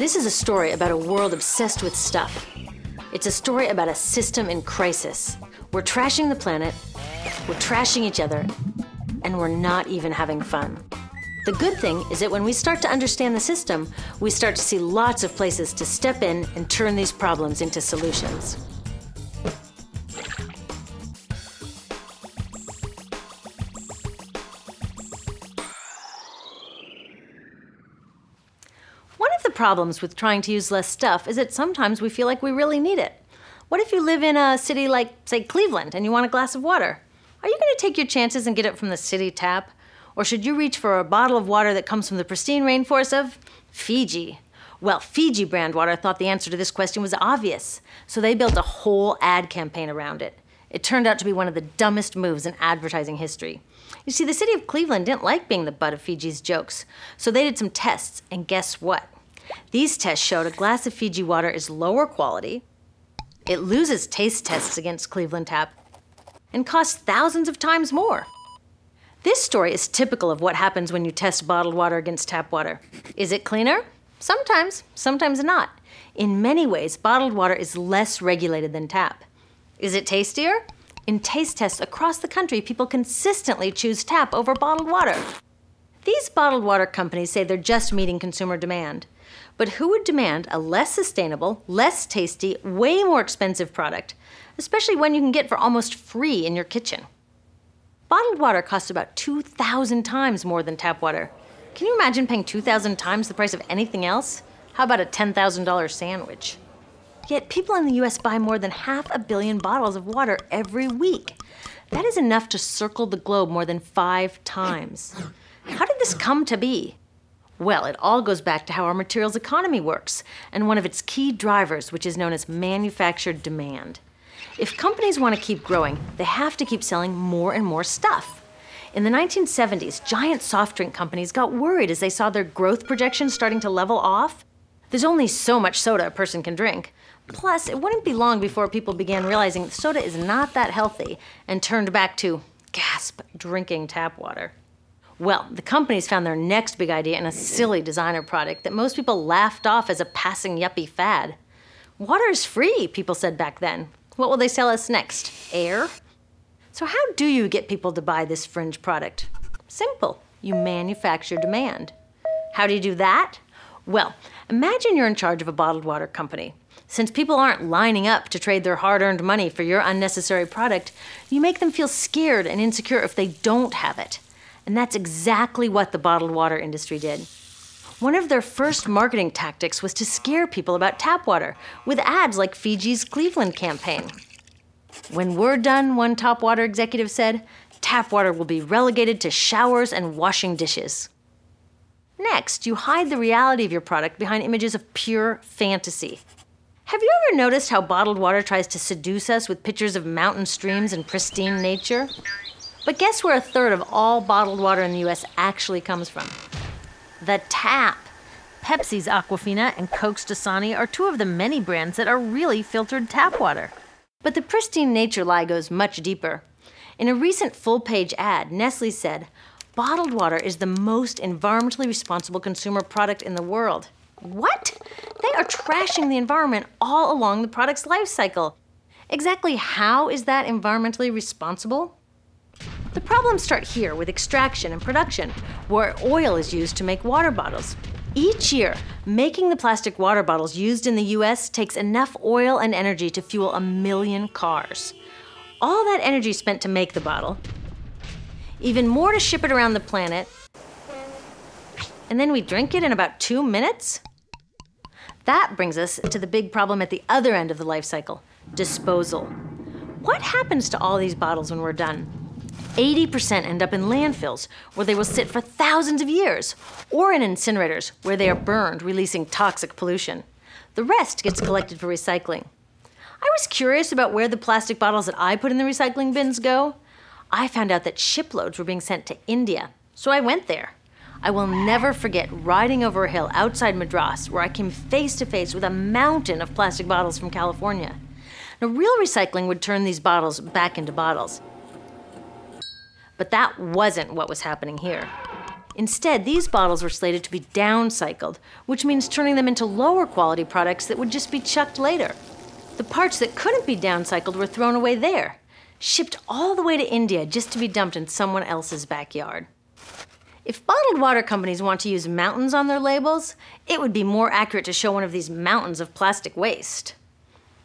This is a story about a world obsessed with stuff. It's a story about a system in crisis. We're trashing the planet, we're trashing each other, and we're not even having fun. The good thing is that when we start to understand the system, we start to see lots of places to step in and turn these problems into solutions. One of the problems with trying to use less stuff is that sometimes we feel like we really need it. What if you live in a city like, say, Cleveland, and you want a glass of water? Are you going to take your chances and get it from the city tap? Or should you reach for a bottle of water that comes from the pristine rainforest of Fiji? Well, Fiji brand water thought the answer to this question was obvious, so they built a whole ad campaign around it. It turned out to be one of the dumbest moves in advertising history. You see, the city of Cleveland didn't like being the butt of Fiji's jokes, so they did some tests, and guess what? These tests showed a glass of Fiji water is lower quality, it loses taste tests against Cleveland Tap, and costs thousands of times more. This story is typical of what happens when you test bottled water against tap water. Is it cleaner? Sometimes, sometimes not. In many ways, bottled water is less regulated than tap. Is it tastier? In taste tests across the country, people consistently choose tap over bottled water. These bottled water companies say they're just meeting consumer demand. But who would demand a less sustainable, less tasty, way more expensive product, especially when you can get for almost free in your kitchen? Bottled water costs about 2,000 times more than tap water. Can you imagine paying 2,000 times the price of anything else? How about a $10,000 sandwich? Yet people in the US buy more than 500 million bottles of water every week. That is enough to circle the globe more than 5 times. How did this come to be? Well, it all goes back to how our materials economy works, and one of its key drivers, which is known as manufactured demand. If companies want to keep growing, they have to keep selling more and more stuff. In the 1970s, giant soft drink companies got worried as they saw their growth projections starting to level off. There's only so much soda a person can drink. Plus, it wouldn't be long before people began realizing that soda is not that healthy and turned back to, gasp, drinking tap water. Well, the companies found their next big idea in a silly designer product that most people laughed off as a passing yuppie fad. Water is free, people said back then. What will they sell us next? Air? So how do you get people to buy this fringe product? Simple. You manufacture demand. How do you do that? Well, imagine you're in charge of a bottled water company. Since people aren't lining up to trade their hard-earned money for your unnecessary product, you make them feel scared and insecure if they don't have it. And that's exactly what the bottled water industry did. One of their first marketing tactics was to scare people about tap water with ads like Fiji's Cleveland campaign. When we're done, one top water executive said, tap water will be relegated to showers and washing dishes. Next, you hide the reality of your product behind images of pure fantasy. Have you ever noticed how bottled water tries to seduce us with pictures of mountain streams and pristine nature? But guess where 1/3 of all bottled water in the US actually comes from? The tap. Pepsi's Aquafina and Coke's Dasani are 2 of the many brands that are really filtered tap water. But the pristine nature lie goes much deeper. In a recent full-page ad, Nestle said, bottled water is the most environmentally responsible consumer product in the world. What? They are trashing the environment all along the product's life cycle. Exactly how is that environmentally responsible? The problems start here with extraction and production, where oil is used to make water bottles. Each year, making the plastic water bottles used in the US takes enough oil and energy to fuel 1 million cars. All that energy spent to make the bottle, even more to ship it around the planet, and then we drink it in about 2 minutes? That brings us to the big problem at the other end of the life cycle, disposal. What happens to all these bottles when we're done? 80% end up in landfills, where they will sit for thousands of years, or in incinerators, where they are burned, releasing toxic pollution. The rest gets collected for recycling. I was curious about where the plastic bottles that I put in the recycling bins go. I found out that shiploads were being sent to India, so I went there. I will never forget riding over a hill outside Madras, where I came face to face with a mountain of plastic bottles from California. Now, real recycling would turn these bottles back into bottles. But that wasn't what was happening here. Instead, these bottles were slated to be downcycled, which means turning them into lower quality products that would just be chucked later. The parts that couldn't be downcycled were thrown away there, shipped all the way to India just to be dumped in someone else's backyard. If bottled water companies want to use mountains on their labels, it would be more accurate to show one of these mountains of plastic waste.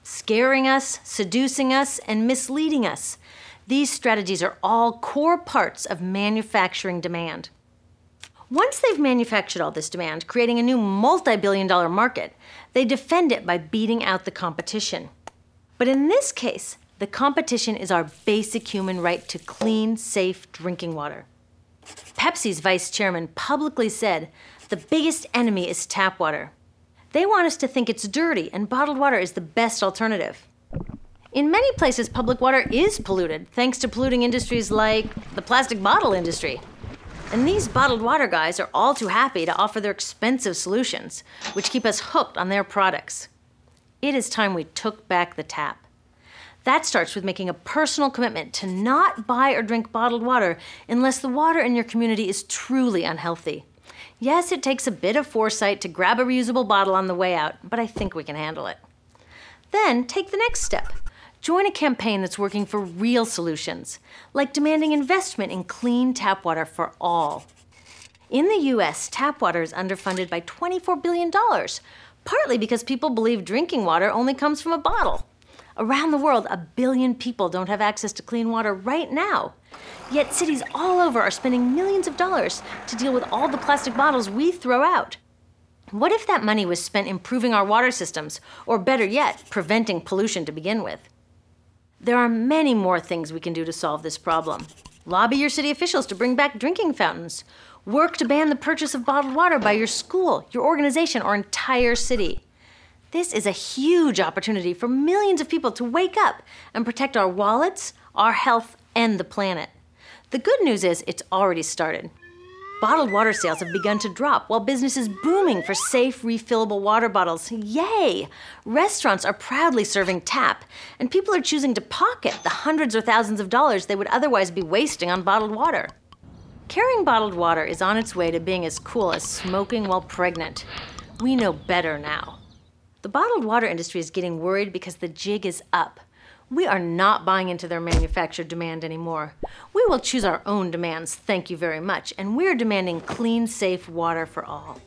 Scaring us, seducing us, and misleading us. These strategies are all core parts of manufacturing demand. Once they've manufactured all this demand, creating a new multi-billion-dollar market, they defend it by beating out the competition. But in this case, the competition is our basic human right to clean, safe drinking water. Pepsi's vice chairman publicly said, "The biggest enemy is tap water." They want us to think it's dirty and bottled water is the best alternative. In many places, public water is polluted, thanks to polluting industries like the plastic bottle industry. And these bottled water guys are all too happy to offer their expensive solutions, which keep us hooked on their products. It is time we took back the tap. That starts with making a personal commitment to not buy or drink bottled water unless the water in your community is truly unhealthy. Yes, it takes a bit of foresight to grab a reusable bottle on the way out, but I think we can handle it. Then take the next step. Join a campaign that's working for real solutions, like demanding investment in clean tap water for all. In the US, tap water is underfunded by $24 billion, partly because people believe drinking water only comes from a bottle. Around the world, 1 billion people don't have access to clean water right now. Yet cities all over are spending millions of dollars to deal with all the plastic bottles we throw out. What if that money was spent improving our water systems, or better yet, preventing pollution to begin with? There are many more things we can do to solve this problem. Lobby your city officials to bring back drinking fountains. Work to ban the purchase of bottled water by your school, your organization, or entire city. This is a huge opportunity for millions of people to wake up and protect our wallets, our health, and the planet. The good news is it's already started. Bottled water sales have begun to drop while business is booming for safe, refillable water bottles. Yay! Restaurants are proudly serving tap, and people are choosing to pocket the hundreds or thousands of dollars they would otherwise be wasting on bottled water. Carrying bottled water is on its way to being as cool as smoking while pregnant. We know better now. The bottled water industry is getting worried because the jig is up. We are not buying into their manufactured demand anymore. We will choose our own demands, thank you very much, and we're demanding clean, safe water for all.